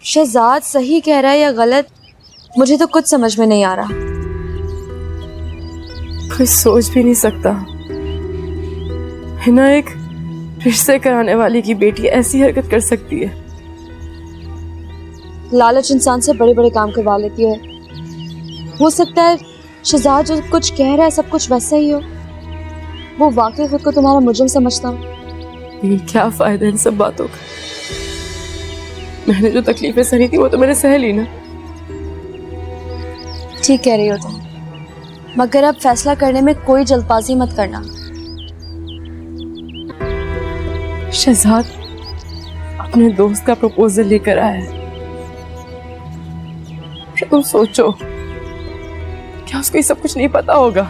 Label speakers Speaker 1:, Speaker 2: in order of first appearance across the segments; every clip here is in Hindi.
Speaker 1: शहजाद सही कह रहा है या गलत, मुझे तो कुछ समझ में नहीं आ रहा।
Speaker 2: कोई सोच भी नहीं सकता हिना एक रिश्ते कराने वाली की बेटी ऐसी हरकत कर सकती है।
Speaker 1: लालच इंसान से बड़े बड़े काम करवा लेती है। हो सकता है शहजाद जो कुछ कह रहा है सब कुछ वैसा ही हो। वो वाकई खुद को तुम्हारा मुजरिम समझता हो।
Speaker 2: ये क्या फायदा इन सब बातों का। मैंने जो तकलीफें सही थी वो तो मैंने सह ली ना।
Speaker 1: ठीक कह रही हो तुम, मगर अब फैसला करने में कोई जल्दबाजी मत करना।
Speaker 2: शहजाद अपने दोस्त का प्रपोजल लेकर आया है। तुम सोचो, क्या उसको ये सब कुछ नहीं पता होगा?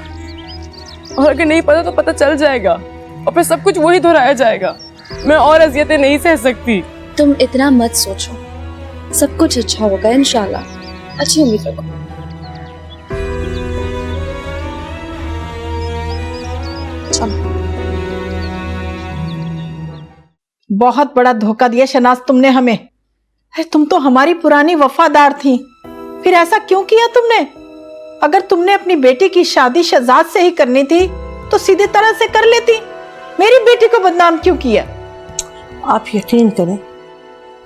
Speaker 2: और अगर नहीं पता तो पता चल जाएगा और फिर सब कुछ वही दोहराया जाएगा। मैं और अजियतें नहीं सह सकती।
Speaker 1: तुम इतना मत सोचो, सब कुछ अच्छा होगा इंशाल्लाह। अच्छी उम्मीद रखो।
Speaker 3: बहुत बड़ा धोखा दिया शनाज तुमने हमें। अरे तुम तो हमारी पुरानी वफादार थी, फिर ऐसा क्यों किया तुमने? अगर तुमने अपनी बेटी की शादी शहजाद से ही करनी थी तो सीधे तरह से कर लेती। मेरी बेटी को बदनाम क्यों किया?
Speaker 4: आप यकीन करें,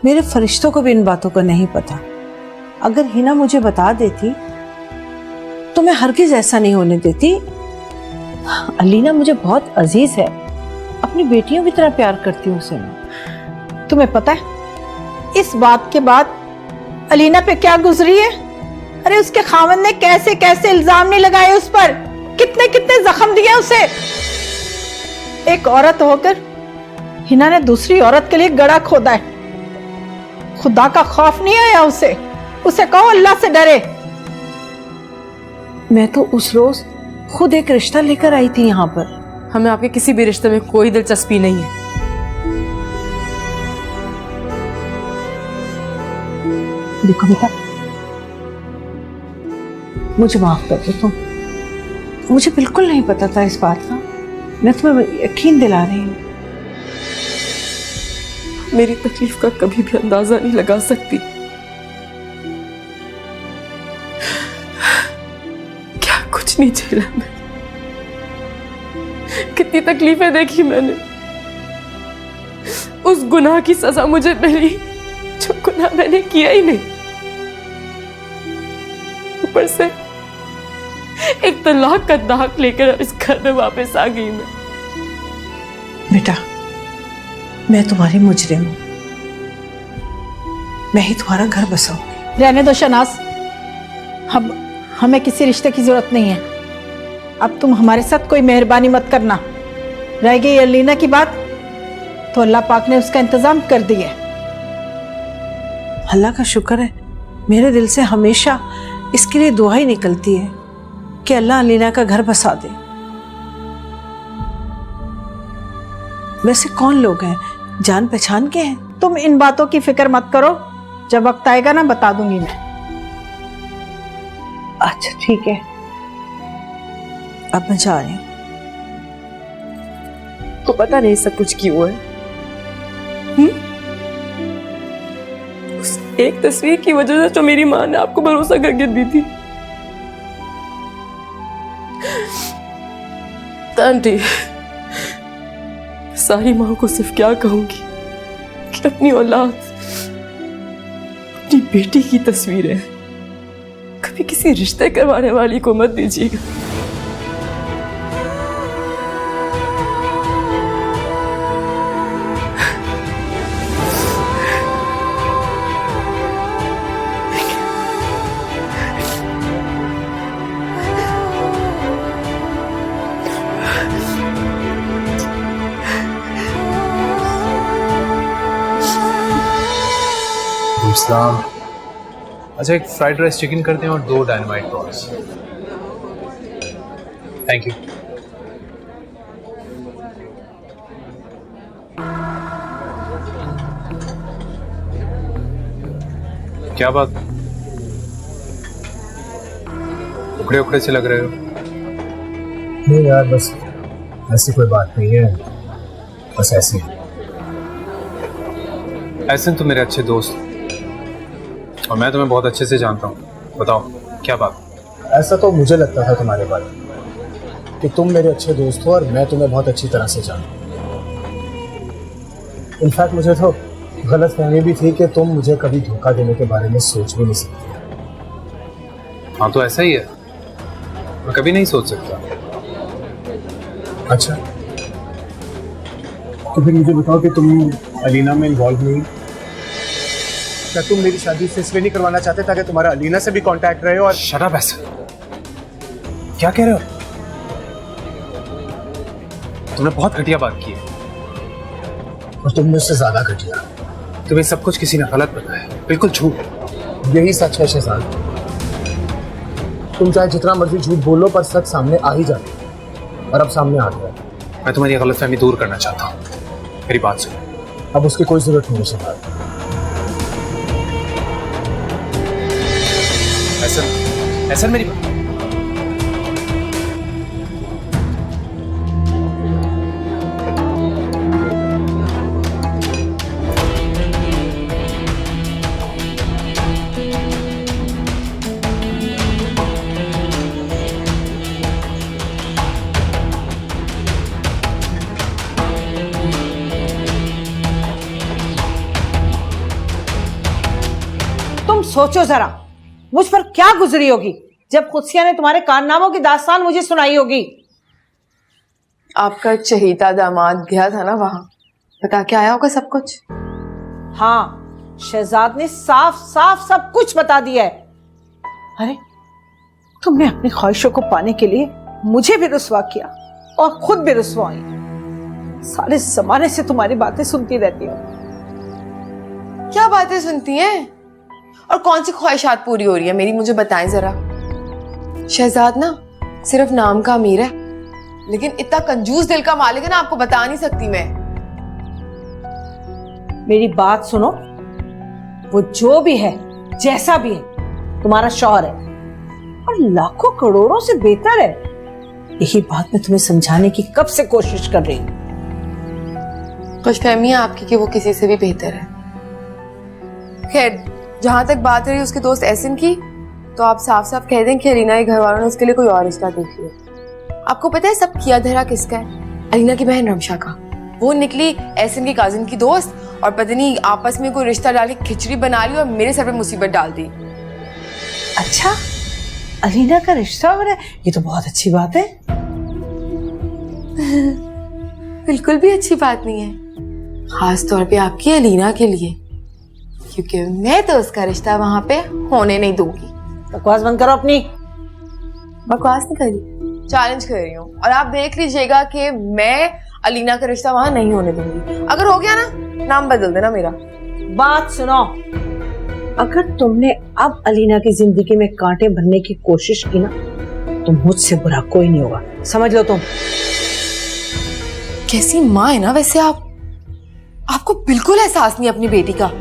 Speaker 4: मेरे फरिश्तों को भी इन बातों का नहीं पता। अगर हिना मुझे बता देती तो मैं हरगिज ऐसा नहीं होने देती। अलीना मुझे बहुत अजीज है, अपनी बेटियों की तरह प्यार करती हूँ उसे मैं।
Speaker 3: तुम्हें पता है इस बात के बाद अलीना पे क्या गुजरी है? अरे उसके खावंद ने कैसे कैसे इल्जाम नहीं लगाए उस पर, कितने कितने जख्म दिए उसे। एक औरत होकर हिना ने दूसरी औरत के लिए गड़ा खोदा है। खुदा का खौफ नहीं आया उसे? उसे कहो अल्लाह से डरे।
Speaker 4: मैं तो उस रोज खुद एक रिश्ता लेकर आई थी यहाँ पर।
Speaker 2: हमें आपके किसी भी रिश्ते में कोई दिलचस्पी नहीं है।
Speaker 4: देखो बेटा, मुझे माफ कर दो तुम। मुझे बिल्कुल नहीं पता था इस बात का। मैं तुम्हें यकीन दिला रही हूँ।
Speaker 2: मेरी तकलीफ का कभी भी अंदाजा नहीं लगा सकती। क्या कुछ नहीं झेला मैं, कितनी तकलीफें देखी मैंने। उस गुनाह की सजा मुझे मिली जो गुनाह मैंने किया ही नहीं। ऊपर से एक तलाक का दाग लेकर इस घर में वापस आ गई मैं।
Speaker 4: बेटा, मैं तुम्हारी मुजरिम हूँ, मैं ही तुम्हारा घर बसाऊंगी।
Speaker 3: रहने दो शनाज, अब हमें किसी रिश्ते की जरूरत नहीं है। अब तुम हमारे साथ कोई मेहरबानी मत करना। रह गई अलीना की बात तो अल्लाह पाक ने उसका इंतजाम कर दिया।
Speaker 4: अल्लाह का शुक्र है, मेरे दिल से हमेशा इसके लिए दुआ ही निकलती है कि अल्लाह अलीना का घर बसा दे। वैसे कौन लोग हैं, जान पहचान के हैं?
Speaker 3: तुम इन बातों की फिक्र मत करो, जब वक्त आएगा ना बता दूंगी मैं।
Speaker 4: अच्छा ठीक है, अब मैं जा रही हूँ।
Speaker 2: को पता नहीं सब कुछ क्यों है। उस एक तस्वीर की वजह से जो मेरी माँ ने आपको भरोसा करके दी थी। आंटी, सारी माँ को सिर्फ क्या कहूंगी कि अपनी औलाद, अपनी बेटी की तस्वीर है, कभी किसी रिश्ते करवाने वाली को मत दीजिएगा।
Speaker 5: इस्लाम। अच्छा, एक फ्राइड राइस चिकन करते हैं और 2 डायनामाइट प्रॉन्स। Thank you. क्या बात, उखड़े उखड़े से लग रहे हो?
Speaker 6: नहीं यार, बस ऐसी कोई बात नहीं है, बस ऐसी।
Speaker 5: ऐसे तो मेरे अच्छे दोस्त, और मैं तुम्हें बहुत अच्छे से जानता हूँ। बताओ क्या बात?
Speaker 6: ऐसा तो मुझे लगता था तुम्हारे बारे में कि तुम मेरे अच्छे दोस्त हो और मैं तुम्हें बहुत अच्छी तरह से जानता हूँ। इनफैक्ट मुझे तो गलत फहमी भी थी कि तुम मुझे कभी धोखा देने के बारे में सोच भी नहीं सकते।
Speaker 5: हाँ तो ऐसा ही है, मैं कभी नहीं सोच सकता।
Speaker 6: अच्छा, तो फिर मुझे बताओ कि तुम अलीना में इन्वॉल्व नहीं? क्या तुम मेरी शादी से इसलिए नहीं करवाना चाहते ताकि तुम्हारा अलीना से भी कांटेक्ट रहे? और
Speaker 5: शट अप ऐसा क्या कह रहे हो? तुमने बहुत घटिया बात की है।
Speaker 6: और तुमने उससे ज्यादा घटिया।
Speaker 5: तुम्हें सब कुछ किसी ने गलत बताया, बिल्कुल झूठ।
Speaker 6: यही सच है शहजाद। तुम चाहे जितना मर्जी झूठ बोलो पर सच सामने आ ही जाती है, और अब सामने आ गया।
Speaker 5: मैं तुम्हारी गलतफहमी दूर करना चाहता हूँ, मेरी बात सुनो।
Speaker 6: अब उसकी कोई जरूरत नहीं है शहजाद।
Speaker 5: ऐसा मेरी बात।
Speaker 3: तुम सोचो जरा, मुझ पर क्या गुजरी होगी जब खुशिया ने तुम्हारे कारनामों की दास्तान मुझे सुनाई होगी।
Speaker 2: आपका चहेता दामाद गया था ना वहां, बता के आया होगा सब कुछ।
Speaker 3: हाँ, शहजाद ने साफ साफ सब कुछ बता दिया है। अरे तुमने अपनी ख्वाहिशों को पाने के लिए मुझे भी रुस्वा किया और खुद भी रुस्वा हुई। सारे जमाने से तुम्हारी बातें सुनती रहती हूँ।
Speaker 2: क्या बातें सुनती हैं और कौन सी ख्वाहिशात पूरी हो रही है मेरी, मुझे बताएं जरा। शहजाद ना सिर्फ नाम का अमीर है, लेकिन इतना कंजूस दिल का मालिक है ना, आपको बता नहीं सकती मैं।
Speaker 3: मेरी बात सुनो, वो जो भी है जैसा भी है तुम्हारा शौहर है और लाखों करोड़ों से बेहतर है। यही बात मैं तुम्हें समझाने की कब से कोशिश कर रही हूँ।
Speaker 2: खुशफहमी है आपकी कि वो किसी से भी बेहतर है। खैर, जहां तक बात रही उसके दोस्त एहसन की, तो आप साफ साफ कह दें कि अलीना के घर वालों ने उसके लिए कोई और रिश्ता देख लिया। आपको पता है सब किया धरा किसका है? अलीना की बहन रमशा का। वो निकली एहसन की काजिन की दोस्त और पता नहीं आपस में कोई रिश्ता डाल के खिचड़ी बना ली और मेरे सर पे मुसीबत डाल दी।
Speaker 3: अच्छा, अलीना का रिश्ता हो रहा है, ये तो बहुत अच्छी बात है।
Speaker 2: बिल्कुल भी अच्छी बात नहीं है, खास तौर पे आपकी अलीना के लिए, क्योंकि मैं तो उसका रिश्ता वहां पे होने नहीं दूंगी।
Speaker 3: बकवास बंद करो अपनी।
Speaker 2: बकवास नहीं कर रही, चैलेंज कर रही हूँ। और आप देख लीजिएगा कि मैं अलीना का रिश्ता वहां नहीं होने दूंगी। अगर हो गया ना, नाम बदल देना मेरा।
Speaker 3: बात सुनो, अगर तुमने अब अलीना की जिंदगी में कांटे भरने की कोशिश की ना, तो मुझसे बुरा कोई नहीं होगा, समझ लो तुम।
Speaker 2: कैसी माँ है ना वैसे आप, आपको बिल्कुल एहसास नहीं अपनी बेटी का।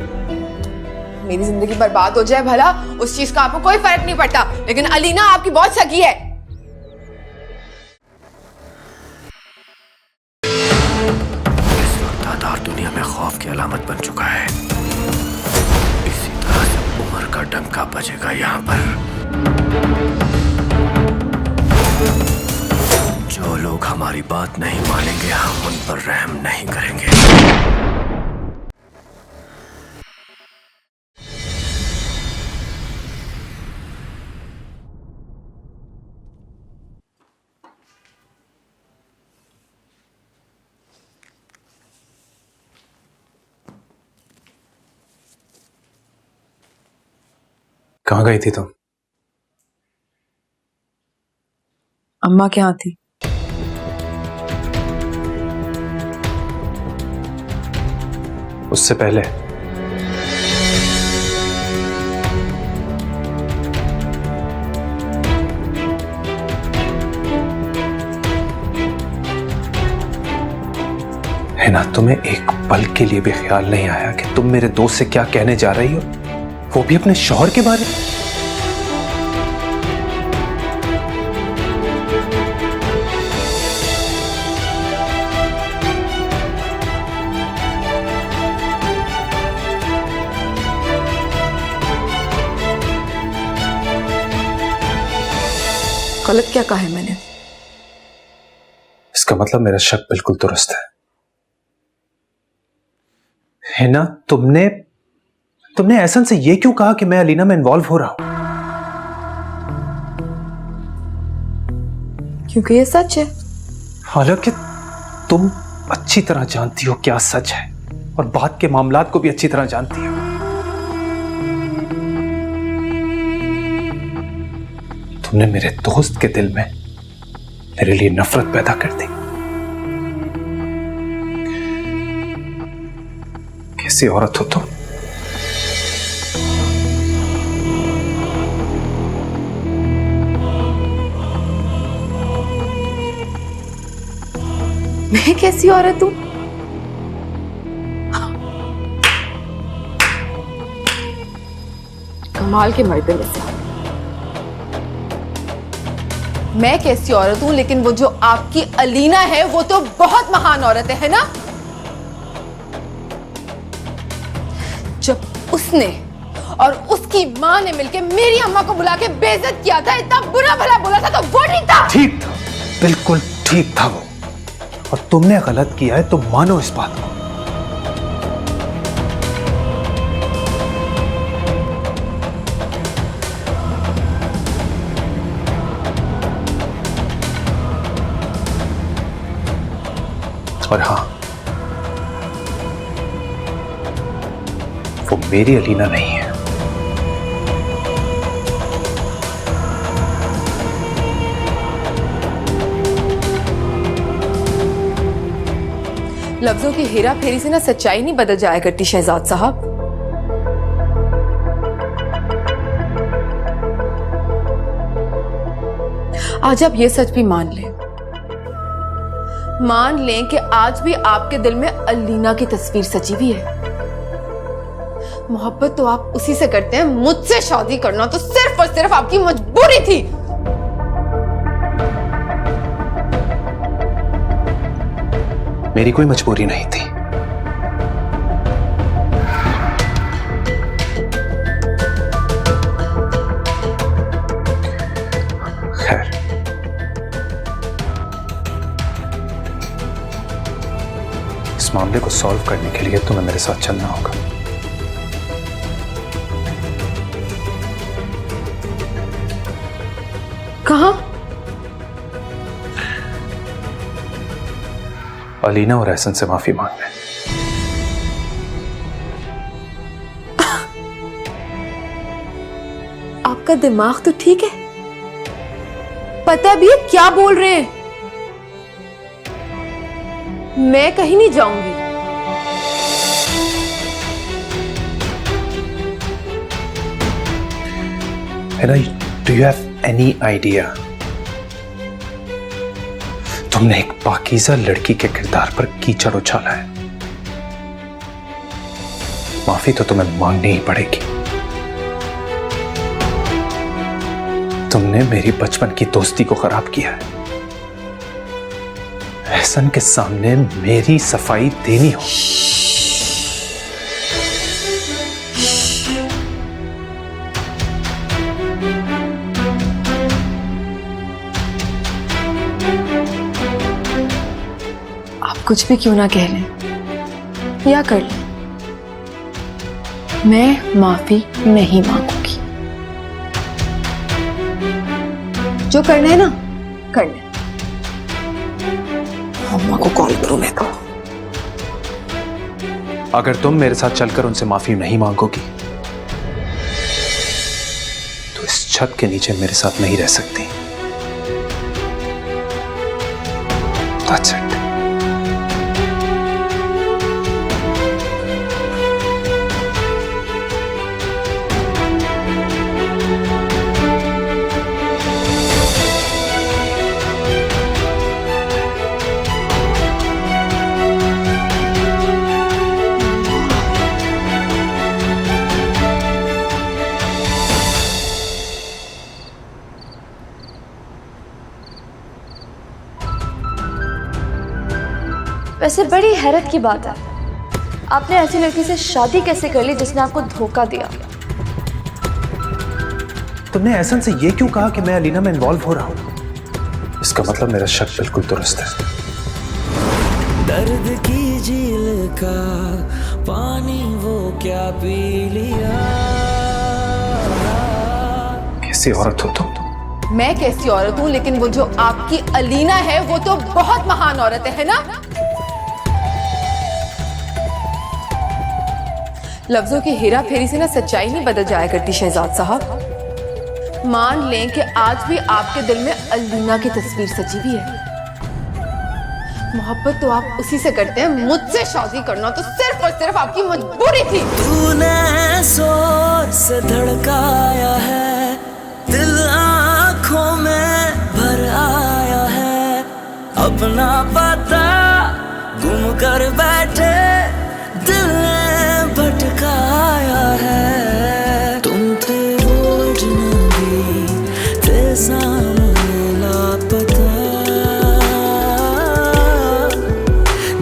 Speaker 2: मेरी जिंदगी बर्बाद हो जाए भला, उस चीज का आपको कोई फर्क नहीं पड़ता, लेकिन अलीना आपकी बहुत सगी है।
Speaker 7: इस वक्त आधार दुनिया में खौफ की अलामत बन चुका है। इसी तरह से उम्र का डंका बजेगा यहाँ पर। जो लोग हमारी बात नहीं मानेंगे, हम उन पर रहम नहीं करेंगे।
Speaker 5: कहाँ गई थी तुम?
Speaker 2: अम्मा के यहाँ थी।
Speaker 5: उससे पहले? है ना, तुम्हें एक पल के लिए भी ख्याल नहीं आया कि तुम मेरे दोस्त से क्या कहने जा रही हो, वो भी अपने शौहर के बारे में?
Speaker 2: गलत क्या कहा है मैंने?
Speaker 5: इसका मतलब मेरा शक बिल्कुल दुरुस्त है ना? तुमने एहसन से ये क्यों कहा कि मैं अलीना में इन्वॉल्व हो रहा हूं?
Speaker 2: क्योंकि ये सच है।
Speaker 5: हालांकि तुम अच्छी तरह जानती हो क्या सच है और बात के मामलात को भी अच्छी तरह जानती हो। तुमने मेरे दोस्त के दिल में मेरे लिए नफरत पैदा कर दी। कैसी औरत हो तुम?
Speaker 2: मैं कैसी औरत हूं? कमाल के मर्द में से मैं कैसी औरत हूं, लेकिन वो जो आपकी अलीना है वो तो बहुत महान औरत है ना? जब उसने और उसकी मां ने मिलकर मेरी अम्मा को बुला के बेइज्जत किया था, इतना बुरा भला बोला था, तो वो नहीं था?
Speaker 5: ठीक था, बिल्कुल ठीक था वो। और तुमने गलत किया है तो मानो इस बात को। और हां, वो मेरी अलीना नहीं है।
Speaker 2: लफ्जों की हेरा फेरी से ना सच्चाई नहीं बदल जाया करती शहजाद साहब। आज आप ये सच भी मान लें कि आज भी आपके दिल में अलीना की तस्वीर सजी हुई है। मोहब्बत तो आप उसी से करते हैं, मुझसे शादी करना तो सिर्फ और सिर्फ आपकी मजबूरी थी।
Speaker 5: मेरी कोई मजबूरी नहीं थी। खैर, इस मामले को सॉल्व करने के लिए तुम्हें मेरे साथ चलना होगा।
Speaker 2: कहां?
Speaker 5: अलीना और एहसन से माफी मांगने।
Speaker 2: आपका दिमाग तो ठीक है? पता भी है क्या बोल रहे हैं? मैं कहीं नहीं जाऊंगी।
Speaker 5: Do you have any idea? तुमने एक पाकीज़ा लड़की के किरदार पर कीचड़ उछाला है। माफी तो तुम्हें मांगनी ही पड़ेगी। तुमने मेरी बचपन की दोस्ती को खराब किया है। एहसन के सामने मेरी सफाई देनी हो।
Speaker 2: कुछ भी क्यों ना कह लें या कर लें, मैं माफी नहीं मांगूंगी। जो करना है ना कर लें। अम्मा को कॉल करूं मैं तो।
Speaker 5: अगर तुम मेरे साथ चलकर उनसे माफी नहीं मांगोगी तो इस छत के नीचे मेरे साथ नहीं रह सकती। That's it.
Speaker 1: वैसे बड़ी हैरत की बात है, आपने ऐसी लड़की से शादी कैसे कर ली जिसने आपको धोखा दिया?
Speaker 5: तुमने एहसन से ये क्यों कहा कि मैं अलीना में इन्वॉल्व हो रहा हूं? इसका मतलब मेरा शक बिल्कुल दुरुस्त है।
Speaker 8: दर्द की झील का पानी वो क्या पी लिया।
Speaker 5: कैसी औरत हो तुम?
Speaker 2: मैं कैसी औरत हूँ, लेकिन वो जो आपकी अलीना है वो तो बहुत महान औरत है ना? लफ्जों की हेरा फेरी से ना सच्चाई नहीं बदल जाया करती शहजाद साहब। मान लें कि आज भी आपके दिल में अलीना की तस्वीर सजी हुई है। मोहब्बत तो आप उसी से करते हैं, मुझसे शादी करना तो सिर्फ और सिर्फ आपकी मजबूरी थी।
Speaker 8: तूने जोर से धड़काया है, दिल आंखों में भर आया है। अपना पता गुम कर बैठे दिल ने भटकाया है। तुम थे वो अजनबी, थे सामने लापता।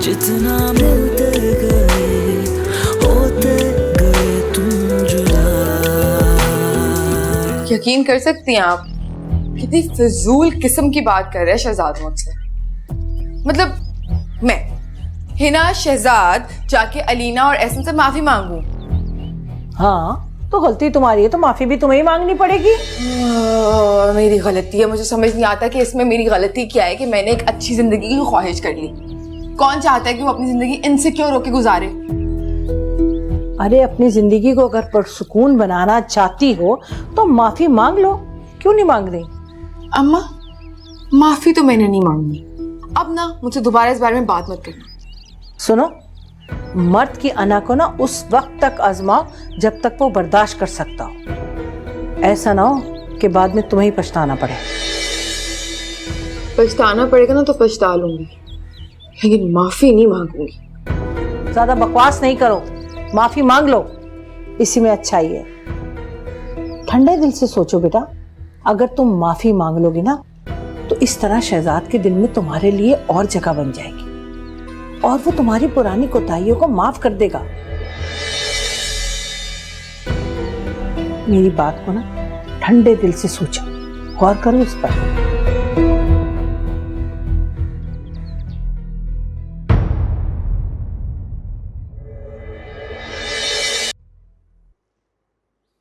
Speaker 8: जितना मिलते गए होते गए तुम जुदा।
Speaker 2: यकीन कर सकती हैं आप कितनी फिजूल किस्म की बात कर रहे हैं शहजाद मुझसे। मतलब मैं हिना शहजाद जाके अलीना और एहसन से माफी मांगू?
Speaker 3: हाँ, तो गलती तुम्हारी है तो माफी भी तुम्हें ही मांगनी पड़ेगी।
Speaker 2: मेरी गलती है, मुझे समझ नहीं आता कि इसमें मेरी गलती क्या है कि मैंने एक अच्छी जिंदगी की ख्वाहिश कर ली। कौन चाहता है कि वो अपनी जिंदगी इनसिक्योर होकर गुजारे?
Speaker 3: अरे अपनी जिंदगी को अगर पुरसुकून बनाना चाहती हो तो माफी मांग लो, क्यों नहीं मांग रही?
Speaker 2: अम्मा, माफी तो मैंने नहीं मांगी। अब ना मुझसे दोबारा इस बारे में बात मत करना।
Speaker 3: सुनो, मर्द की अना को ना उस वक्त तक आजमाओ जब तक वो बर्दाश्त कर सकता हो। ऐसा ना हो कि बाद में तुम्हें ही पछताना पड़े।
Speaker 2: पछताना पड़ेगा ना तो पछता लूंगी, लेकिन माफी नहीं मांगूंगी।
Speaker 3: ज्यादा बकवास नहीं करो, माफी मांग लो, इसी में अच्छाई है। ठंडे दिल से सोचो बेटा, अगर तुम माफी मांग लोगी ना तो इस तरह शहजाद के दिल में तुम्हारे लिए और जगह बन जाएगी और वो तुम्हारी पुरानी कोताहियों को माफ कर देगा। मेरी बात को ना ठंडे दिल से सोचो, गौर करो इस पर।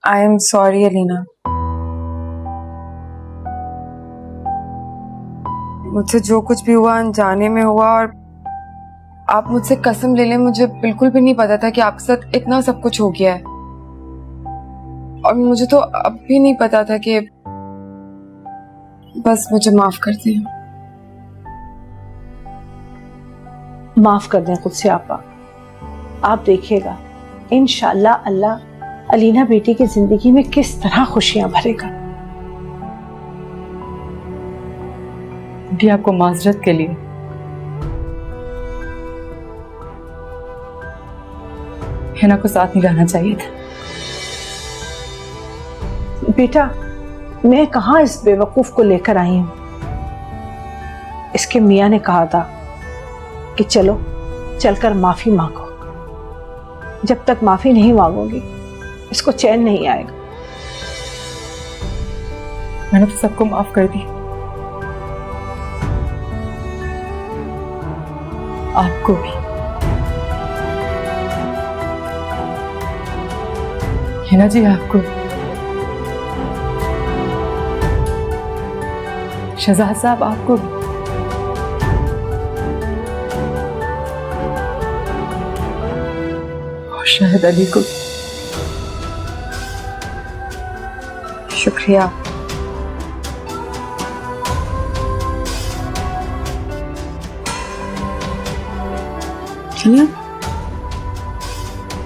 Speaker 2: आई एम सॉरी अलीना, मुझसे जो कुछ भी हुआ अनजाने में हुआ। और आप मुझसे कसम ले लें, मुझे बिल्कुल भी नहीं पता था कि आपके साथ इतना सब कुछ हो गया है। और मुझे तो अब भी नहीं पता था कि बस मुझे माफ कर दें।
Speaker 3: माफ कर दें खुद से आपा। आप देखिएगा इंशाअल्लाह अल्लाह अलीना बेटी की जिंदगी में किस तरह खुशियां भरेगा।
Speaker 9: भी आपको माजरत के लिए हिना को साथ नहीं रहना चाहिए था।
Speaker 3: बेटा, मैं कहाँ इस बेवकूफ को लेकर आई हूं। इसके मियाँ ने कहा था कि चलो चलकर माफी मांगो। जब तक माफी नहीं मांगोगी इसको चैन नहीं आएगा।
Speaker 9: मैंने तो सबको माफ कर दी, आपको भी। हिना जी, आपको, शहजाद साहब आपको भी। और शायद अली को।
Speaker 2: शुक्रिया। चलिए,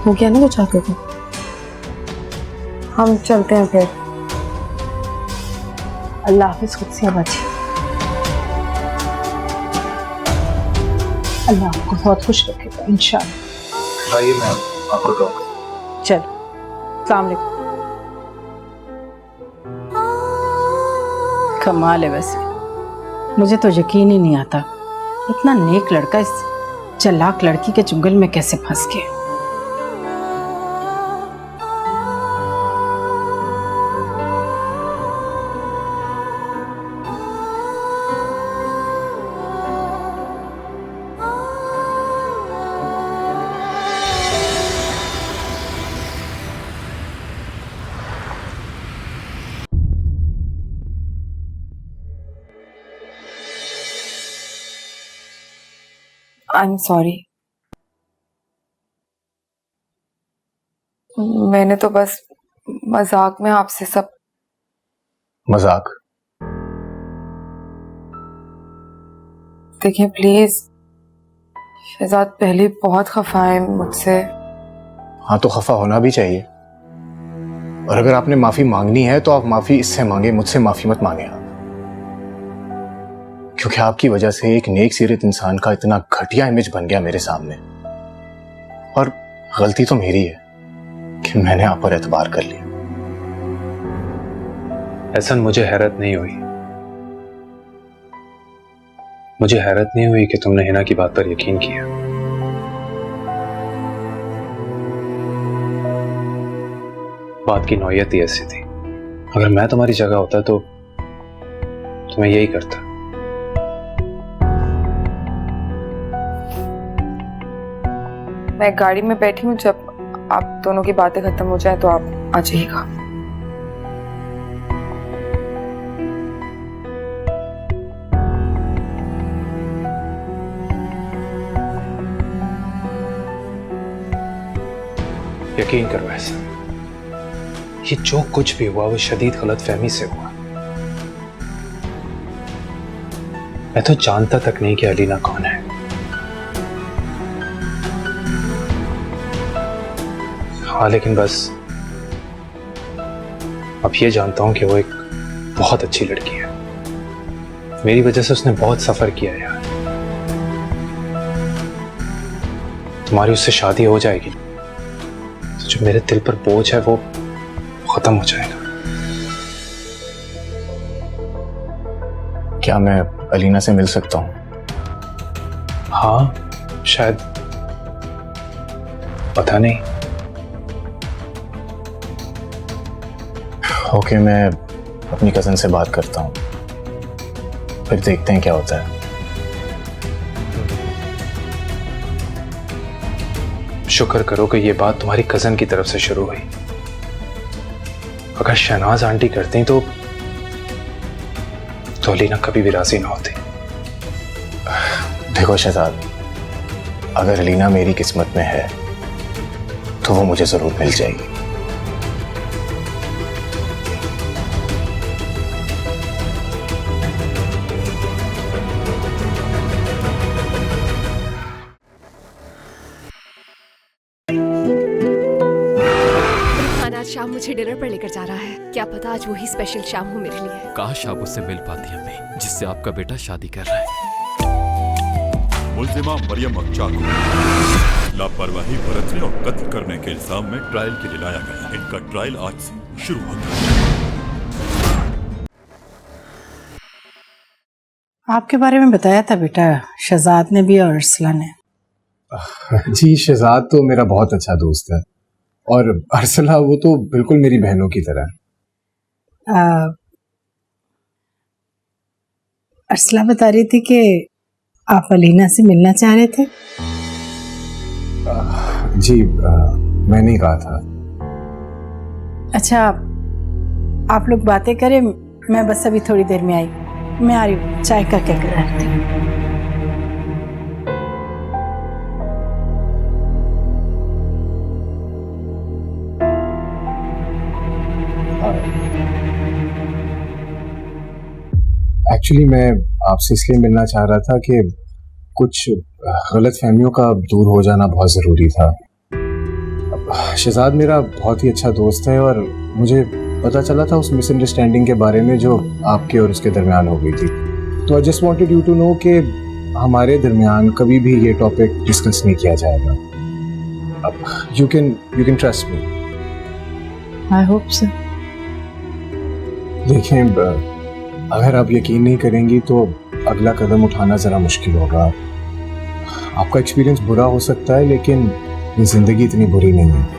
Speaker 2: हो गया ना कुछ आगे को, हम चलते हैं फिर।
Speaker 3: अल्लाह हाफिज, खुद से बची। अल्लाह आपको बहुत खुश रखेगा इंशाअल्लाह।
Speaker 6: आइए मैं आपको कहूँगा।
Speaker 3: चल, अस्सलाम वालेकुम। कमाल है वैसे, मुझे तो यकीन ही नहीं आता इतना नेक लड़का इस चालाक लड़की के चुंगल में कैसे फंस गया।
Speaker 2: I am sorry. मैंने तो बस मजाक में आपसे सब।
Speaker 6: मजाक?
Speaker 2: देखिए प्लीज, शहजाद पहले बहुत खफा है मुझसे।
Speaker 6: हाँ तो खफा होना भी चाहिए, और अगर आपने माफी मांगनी है तो आप माफी इससे मांगे, मुझसे माफी मत मांगे आप। क्योंकि आपकी वजह से एक नेक सीरत इंसान का इतना घटिया इमेज बन गया मेरे सामने, और गलती तो मेरी है कि मैंने आप पर एतबार कर लिया।
Speaker 5: एहसन, मुझे हैरत नहीं हुई, मुझे हैरत नहीं हुई कि तुमने हिना की बात पर यकीन किया। बात की नौयत ही ऐसी थी, अगर मैं तुम्हारी जगह होता तो मैं यही करता।
Speaker 2: मैं गाड़ी में बैठी हूँ, जब आप दोनों की बातें खत्म हो जाए तो आप आ जाइएगा।
Speaker 5: यकीन करो ऐसा, ये जो कुछ भी हुआ वो शदीद गलतफहमी से हुआ। मैं तो जानता तक नहीं कि अलीना कौन है। हाँ लेकिन बस अब ये जानता हूं कि वो एक बहुत अच्छी लड़की है। मेरी वजह से उसने बहुत सफर किया यार। तुम्हारी उससे शादी हो जाएगी तो जो मेरे दिल पर बोझ है वो खत्म हो जाएगा।
Speaker 6: क्या मैं अलीना से मिल सकता हूँ?
Speaker 5: हाँ शायद, पता नहीं।
Speaker 6: ओके, मैं अपनी कजन से बात करता हूँ, फिर देखते हैं क्या होता है।
Speaker 5: शुक्र करो कि ये बात तुम्हारी कजन की तरफ से शुरू हुई। अगर शहनाज आंटी करती तो अलीना कभी भी राजी ना होती।
Speaker 6: देखो शहजाद, अगर अलीना मेरी किस्मत में है तो वो मुझे जरूर मिल जाएगी।
Speaker 10: आज शाम मुझे डिनर पर लेकर जा रहा है। क्या पता आज वही स्पेशल शाम हो मेरे लिए।
Speaker 7: काश आप उससे मिल पाती अम्मी, जिससे आपका बेटा शादी कर रहा है।
Speaker 11: मुल्जिमा मरियम अक्चा को लापरवाही बरतने और कत्ल करने के इल्जाम में ट्रायल के लिए लाया गया। इनका ट्रायल आज से शुरू होता है।
Speaker 3: आपके बारे में बताया था बेटा शहजाद ने भी और अरसला ने।
Speaker 6: जी, शहजाद तो मेरा बहुत अच्छा दोस्त है, और अरसला वो तो बिल्कुल मेरी बहनों की तरह है।
Speaker 3: अरसला बता रही थी कि आप अलीना से मिलना चाह रहे थे।
Speaker 6: जी, मैंने ही कहा था।
Speaker 3: अच्छा, आप लोग बातें करें, मैं बस अभी थोड़ी देर में आई। मैं आ रही हूँ, चाय का क्या कर रही थी।
Speaker 6: एक्चुअली मैं आपसे इसलिए मिलना चाह रहा था कि कुछ गलत फहमियों का दूर हो जाना बहुत ज़रूरी था। शहजाद मेरा बहुत ही अच्छा दोस्त है, और मुझे पता चला था उस मिसअंडरस्टैंडिंग के बारे में जो आपके और उसके दरमियान हो गई थी। तो I just wanted you to know कि हमारे दरमियान कभी भी ये टॉपिक डिस्कस नहीं किया जाएगा। अब you can trust me.
Speaker 3: I hope so.
Speaker 6: देखें, अगर आप यकीन नहीं करेंगी तो अगला कदम उठाना ज़रा मुश्किल होगा। आपका एक्सपीरियंस बुरा हो सकता है, लेकिन ये ज़िंदगी इतनी बुरी नहीं है।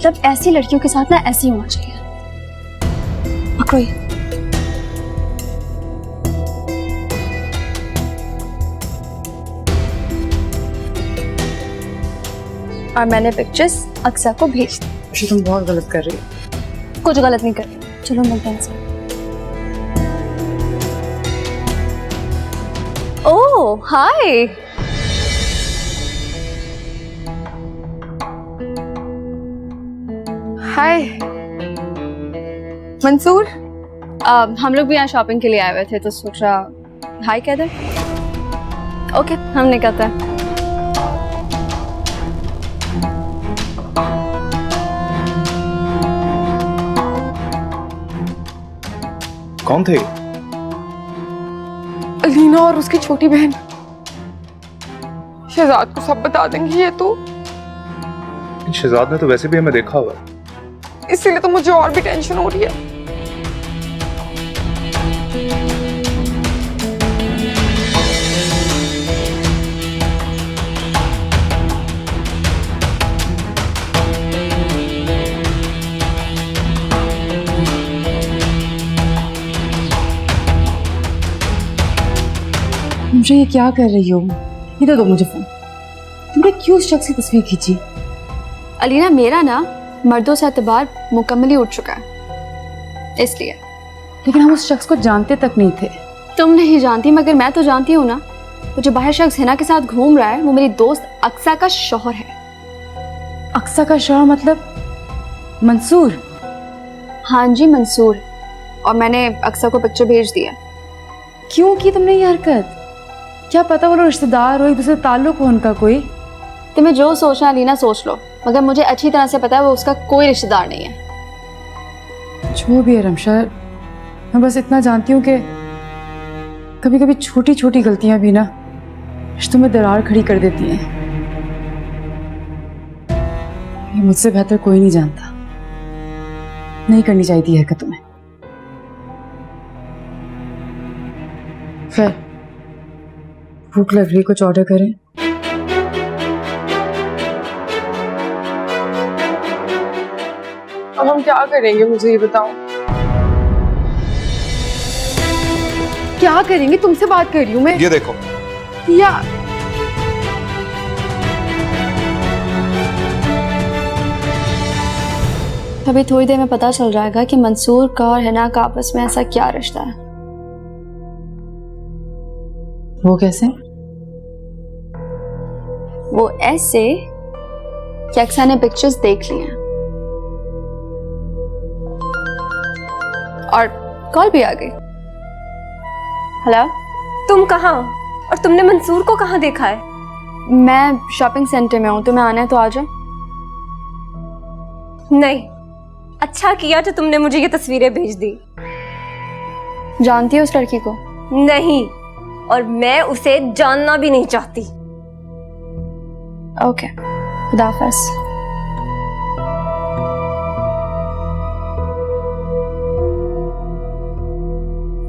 Speaker 1: मतलब ऐसी लड़कियों के साथ ना ऐसे ही होना चाहिए। पकड़ो ये। और मैंने पिक्चर्स अक्सा को भेज दी।
Speaker 9: तुम बहुत गलत कर रही हो।
Speaker 1: कुछ गलत नहीं कर रही। चलो मिलते हैं इनसे। ओह हाय।
Speaker 2: हाय मंसूर।
Speaker 1: हम लोग भी यहाँ शॉपिंग के लिए आए हुए थे तो सोचा हाय कह दे। ओके हम निकलते हैं।
Speaker 5: कौन थे?
Speaker 2: अलीना और उसकी छोटी बहन। शहजाद को सब बता देंगी ये तो।
Speaker 5: शहजाद ने तो वैसे भी हमें देखा हुआ।
Speaker 2: इसीलिए तो मुझे और भी टेंशन हो रही है।
Speaker 9: मुझे ये क्या कर रही हो? ये तो दो मुझे फोन। तुमने क्यों उस शख्स की तस्वीर खींची?
Speaker 1: अलीना मेरा ना मर्दों से एतबार मुकम्मली उठ चुका है इसलिए।
Speaker 9: लेकिन हम उस शख्स को जानते तक नहीं थे।
Speaker 1: तुम नहीं जानती मगर मैं तो जानती हूँ ना। वो जो बाहर शख्स हिना के साथ घूम रहा है वो मेरी दोस्त अक्सा का शौहर है।
Speaker 9: अक्सा का शौहर मतलब मंसूर?
Speaker 1: हाँ जी मंसूर। और मैंने अक्सा को पिक्चर भेज दिया।
Speaker 9: क्यों की तुमने ये हरकत? क्या पता वो लोग रिश्तेदार हो, एक दूसरे ताल्लुक हो उनका कोई।
Speaker 1: तुम्हें जो सोचना है अलीना सोच लो मगर मुझे अच्छी तरह से पता है वो उसका कोई रिश्तेदार नहीं है।
Speaker 9: जो भी है रमशा, मैं बस इतना जानती हूँ कि कभी कभी छोटी छोटी गलतियां भी ना रिश्तों में दरार खड़ी कर देती हैं। ये मुझसे बेहतर कोई नहीं जानता। नहीं करनी चाहिए थी हरकत तुम्हें। खैर भूख लग रही, कुछ ऑर्डर करें?
Speaker 2: अब हम क्या करेंगे मुझे ये बताओ। क्या करेंगे? तुमसे बात कर रही हूँ मैं।
Speaker 5: ये देखो।
Speaker 2: या
Speaker 1: अभी थोड़ी देर में पता चल जाएगा कि मंसूर का और हिना का आपस में ऐसा क्या रिश्ता है।
Speaker 9: वो कैसे?
Speaker 1: वो ऐसे कि अक्सा ने पिक्चर्स देख ली हैं और कॉल भी आ गई। हेलो।
Speaker 12: तुम कहाँ? और तुमने मंसूर को कहाँ देखा है?
Speaker 1: मैं शॉपिंग सेंटर में हूँ, तुम्हें आना है तो आ जाओ।
Speaker 12: नहीं, अच्छा किया जो तुमने मुझे ये तस्वीरें भेज दी।
Speaker 1: जानती हो उस लड़की को?
Speaker 12: नहीं, और मैं उसे जानना भी नहीं चाहती।
Speaker 1: ओके, खुदा हाफिज़।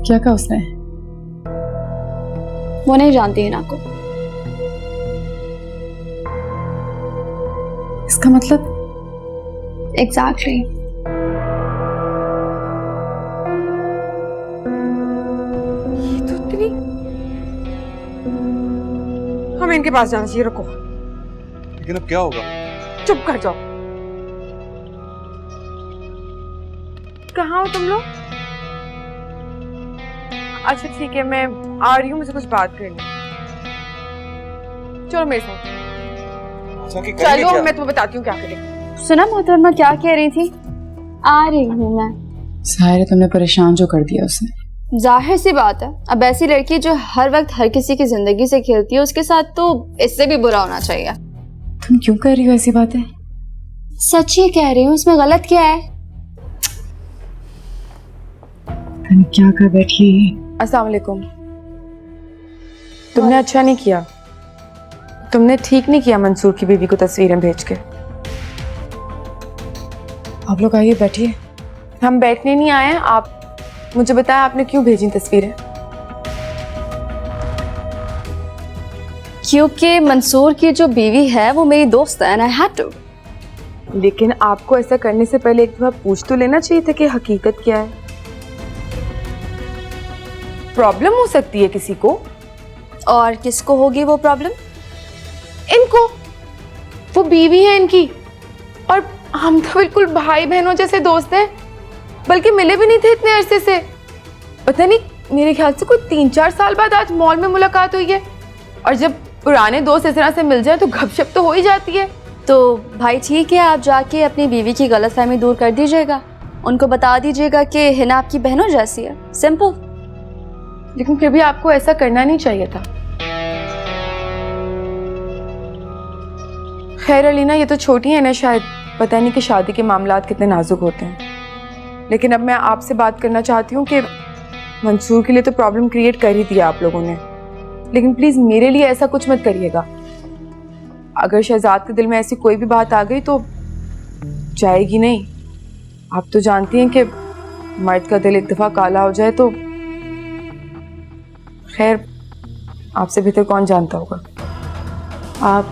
Speaker 9: क्या कहा उसने?
Speaker 1: वो नहीं जानती हिना को।
Speaker 9: इसका मतलब?
Speaker 1: एग्जैक्टली।
Speaker 2: ये तो इतनी। हमें इनके पास जाना चाहिए। रुको।
Speaker 5: लेकिन अब क्या होगा?
Speaker 2: चुप कर जाओ। कहाँ हो तुम लोग? अच्छा ठीक है, मैं आ रही हूँ, मुझे कुछ बात करनी है। चलो मेरे साथ। चलो मैं तुम्हें बताती हूँ क्या करेंगे।
Speaker 1: सुना मोहतरमा क्या कह रही थी? आ रही हूँ मैं।
Speaker 9: साहिर, तुमने परेशान जो कर दिया उसे।
Speaker 1: जाहिर सी बात है, अब ऐसी लड़की जो हर वक्त हर किसी की जिंदगी से खेलती है उसके साथ तो इससे भी बुरा होना चाहिए।
Speaker 9: तुम क्यों कर रही हो ऐसी बातें?
Speaker 1: सच ही कह रही हूँ, इसमें गलत क्या है?
Speaker 9: तुम क्या कर बैठी?
Speaker 2: अस्सलाम वालेकुम। तुमने अच्छा नहीं किया, तुमने ठीक नहीं किया मंसूर की बीवी को तस्वीरें भेज के।
Speaker 9: आप लोग आइए बैठिए।
Speaker 2: हम बैठने नहीं आए हैं, आप मुझे बताएं आपने क्यों भेजी तस्वीरें?
Speaker 1: क्योंकि मंसूर की जो बीवी है वो मेरी दोस्त है एंड आई हैड टू।
Speaker 2: लेकिन आपको ऐसा करने से पहले एक दफा पूछ तो लेना चाहिए था कि हकीकत क्या है। प्रॉब्लम हो सकती है किसी को।
Speaker 1: और किसको होगी वो प्रॉब्लम?
Speaker 2: इनको, वो बीवी है इनकी, और हम तो बिल्कुल भाई बहनों जैसे दोस्त हैं, बल्कि मिले भी नहीं थे इतने अरसे से। पता नहीं, मेरे ख्याल से कोई 3-4 साल बाद आज मॉल में मुलाकात हुई है, और जब पुराने दोस्त इस तरह से मिल जाए तो गपशप तो हो ही जाती है।
Speaker 1: तो भाई ठीक है, आप जाके अपनी बीवी की गलतफहमी दूर कर दीजिएगा, उनको बता दीजिएगा कि हिना आपकी बहनों जैसी है, सिंपल।
Speaker 2: लेकिन फिर भी आपको ऐसा करना नहीं चाहिए था। खैर अलीना, ये तो छोटी है ना, शायद पता नहीं कि शादी के मामलात कितने नाजुक होते हैं। लेकिन अब मैं आपसे बात करना चाहती हूँ कि मंसूर के लिए तो प्रॉब्लम क्रिएट कर ही दिया आप लोगों ने, लेकिन प्लीज मेरे लिए ऐसा कुछ मत करिएगा। अगर शहजाद के दिल में ऐसी कोई भी बात आ गई तो जाएगी नहीं। आप तो जानती हैं कि मर्द का दिल एक दफा काला हो जाए तो खैर आपसे बेहतर कौन जानता होगा। आप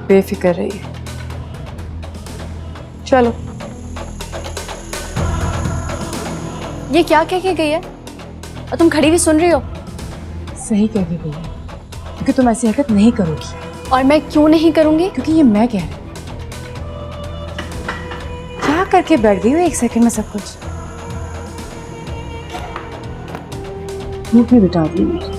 Speaker 2: बेफिक्र रहिए। चलो।
Speaker 1: ये क्या कह के गई है और तुम खड़ी भी सुन रही हो?
Speaker 9: सही कह के गई है, क्योंकि तुम ऐसी हरकत नहीं करोगी।
Speaker 1: और मैं क्यों नहीं करूंगी?
Speaker 9: क्योंकि ये मैं कह रही हूँ। क्या करके बैठ गई हो 1 सेकंड में सब कुछ? मुंह में बिठा दी मेरी।